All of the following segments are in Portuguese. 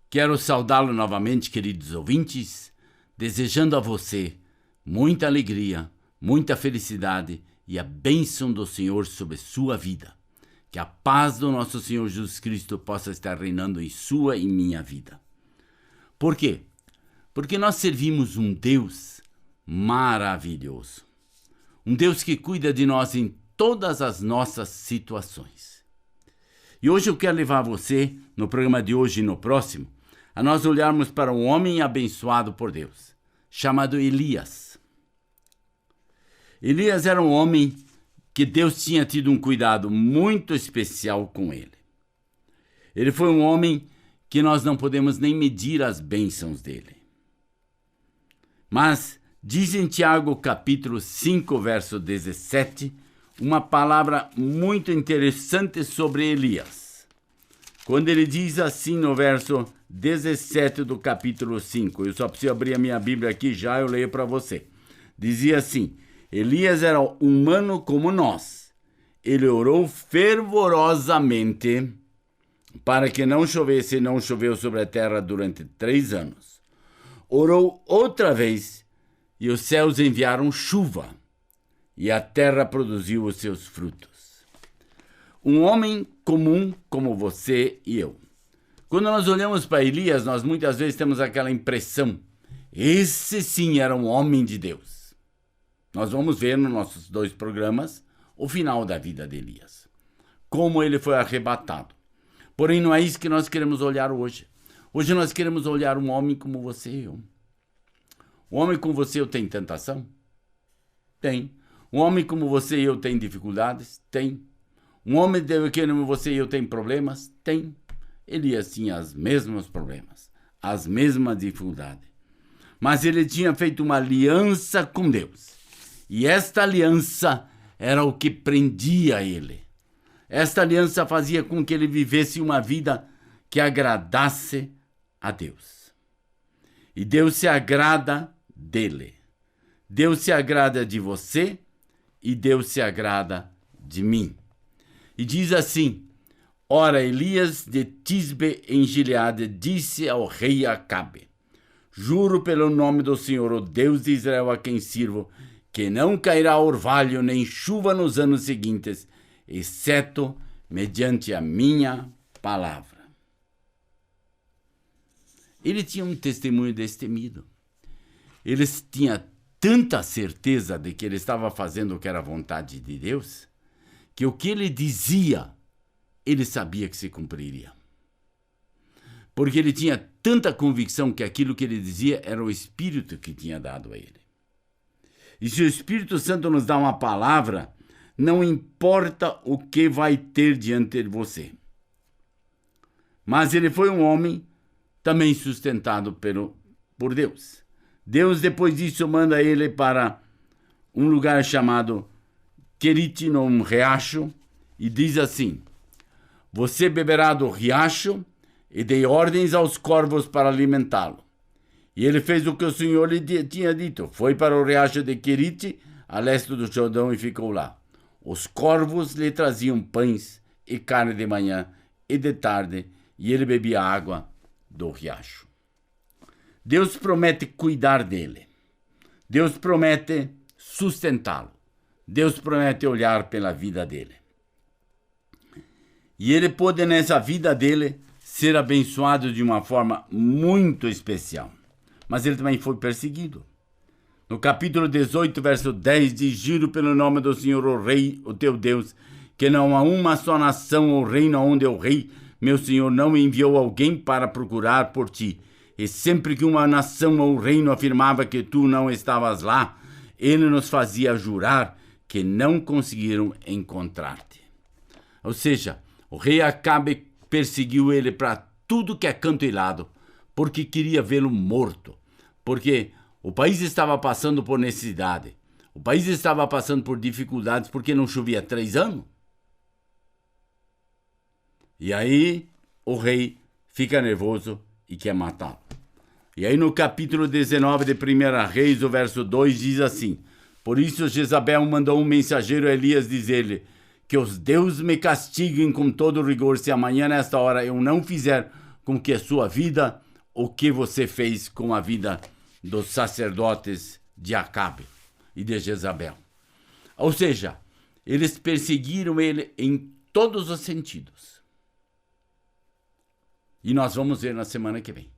Quero saudá-lo novamente, queridos ouvintes, desejando a você muita alegria, muita felicidade e a bênção do Senhor sobre sua vida. Que a paz do nosso Senhor Jesus Cristo possa estar reinando em sua e minha vida. Por quê? Porque nós servimos um Deus maravilhoso. Um Deus que cuida de nós em todas as nossas situações. E hoje eu quero levar você, no programa de hoje e no próximo, a nós olharmos para um homem abençoado por Deus, chamado Elias. Elias era um homem que Deus tinha tido um cuidado muito especial com ele. Ele foi um homem que nós não podemos nem medir as bênçãos dele. Mas diz em Tiago capítulo 5, verso 17, uma palavra muito interessante sobre Elias. Quando ele diz assim no verso 17 do capítulo 5, eu só preciso abrir a minha Bíblia aqui, já eu leio para você. Dizia assim: Elias era humano como nós. Ele orou fervorosamente para que não chovesse, e não choveu sobre a terra durante 3 anos. Orou outra vez, e os céus enviaram chuva, e a terra produziu os seus frutos. Um homem comum como você e eu. Quando nós olhamos para Elias, nós muitas vezes temos aquela impressão: esse sim era um homem de Deus. Nós vamos ver nos nossos 2 programas o final da vida de Elias. Como ele foi arrebatado. Porém, não é isso que nós queremos olhar hoje. Hoje nós queremos olhar um homem como você e eu. Um homem como você e eu tem tentação? Tem. Um homem como você e eu tem dificuldades? Tem. Um homem como você e eu tem problemas? Tem. Elias tinha os mesmos problemas, as mesmas dificuldades. Mas ele tinha feito uma aliança com Deus. E esta aliança era o que prendia ele. Esta aliança fazia com que ele vivesse uma vida que agradasse a Deus. E Deus se agrada dele. Deus se agrada de você e Deus se agrada de mim. E diz assim: ora, Elias de Tisbe em Gileade disse ao rei Acabe: juro pelo nome do Senhor, o Deus de Israel a quem sirvo, que não cairá orvalho nem chuva nos anos seguintes, exceto mediante a minha palavra. Ele tinha um testemunho destemido. Ele tinha tanta certeza de que ele estava fazendo o que era a vontade de Deus, que o que ele dizia, ele sabia que se cumpriria. Porque ele tinha tanta convicção que aquilo que ele dizia era o Espírito que tinha dado a ele. E se o Espírito Santo nos dá uma palavra, não importa o que vai ter diante de você. Mas ele foi um homem também sustentado por Deus. Deus, depois disso, manda ele para um lugar chamado Querite, num riacho, e diz assim: você beberá do riacho, e dei ordens aos corvos para alimentá-lo. E ele fez o que o Senhor lhe tinha dito. Foi para o riacho de Querite, a leste do Jordão, e ficou lá. Os corvos lhe traziam pães e carne de manhã e de tarde, e ele bebia água do riacho. Deus promete cuidar dele. Deus promete sustentá-lo. Deus promete olhar pela vida dele. E ele pôde, nessa vida dele, ser abençoado de uma forma muito especial. Mas ele também foi perseguido. No capítulo 18, verso 10, diz: juro pelo nome do Senhor, o Rei, o teu Deus, que não há uma só nação ou reino onde o Rei, meu Senhor, não enviou alguém para procurar por ti. E sempre que uma nação ou reino afirmava que tu não estavas lá, ele nos fazia jurar que não conseguiram encontrar-te. Ou seja, o rei Acabe perseguiu ele para tudo que é canto e lado, porque queria vê-lo morto, porque o país estava passando por necessidade, o país estava passando por dificuldades porque não chovia 3 anos. E aí o rei fica nervoso e quer matá-lo. E aí no capítulo 19 de 1 Reis, o verso 2 diz assim: por isso Jezabel mandou um mensageiro a Elias dizer-lhe: que os deuses me castiguem com todo rigor se amanhã nesta hora eu não fizer com que a sua vida, o que você fez com a vida dos sacerdotes de Acabe e de Jezabel. Ou seja, eles perseguiram ele em todos os sentidos. E nós vamos ver na semana que vem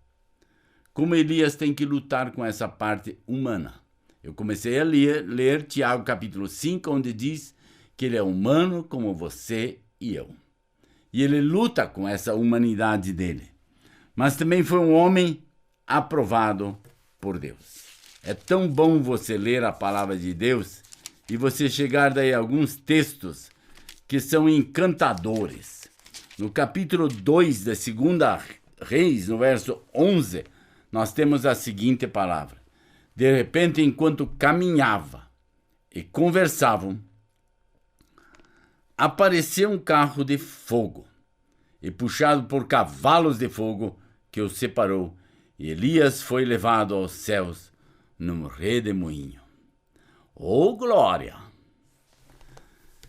como Elias tem que lutar com essa parte humana. Eu comecei a ler Tiago capítulo 5, onde diz que ele é humano como você e eu. E ele luta com essa humanidade dele. Mas também foi um homem aprovado por Deus. É tão bom você ler a palavra de Deus e você chegar daí a alguns textos que são encantadores. No capítulo 2 da 2 Reis, no verso 11, nós temos a seguinte palavra. De repente, enquanto caminhava e conversavam, apareceu um carro de fogo e puxado por cavalos de fogo que o separou, e Elias foi levado aos céus num redemoinho. Oh, glória!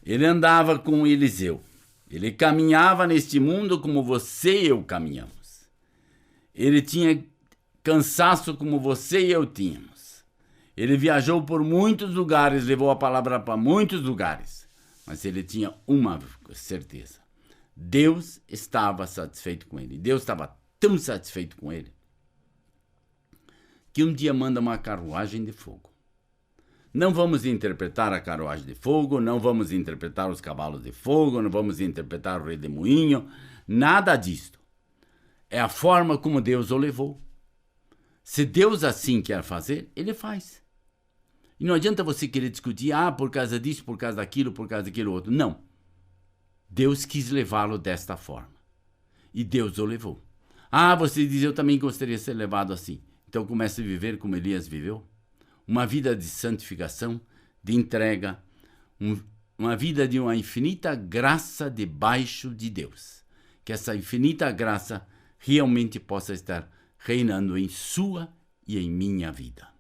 Ele andava com Eliseu. Ele caminhava neste mundo como você e eu caminhamos. Ele tinha cansaço como você e eu tínhamos. Ele viajou por muitos lugares, levou a palavra para muitos lugares. Mas ele tinha uma certeza. Deus estava satisfeito com ele. Deus estava tão satisfeito com ele que um dia manda uma carruagem de fogo. Não vamos interpretar a carruagem de fogo, não vamos interpretar os cavalos de fogo, não vamos interpretar o redemoinho, nada disto. É a forma como Deus o levou. Se Deus assim quer fazer, ele faz. E não adianta você querer discutir, por causa disso, por causa daquilo, por causa daquilo outro. Não. Deus quis levá-lo desta forma. E Deus o levou. Você diz, eu também gostaria de ser levado assim. Então comece a viver como Elias viveu. Uma vida de santificação, de entrega, uma vida de uma infinita graça debaixo de Deus. Que essa infinita graça realmente possa estar reinando em sua e em minha vida.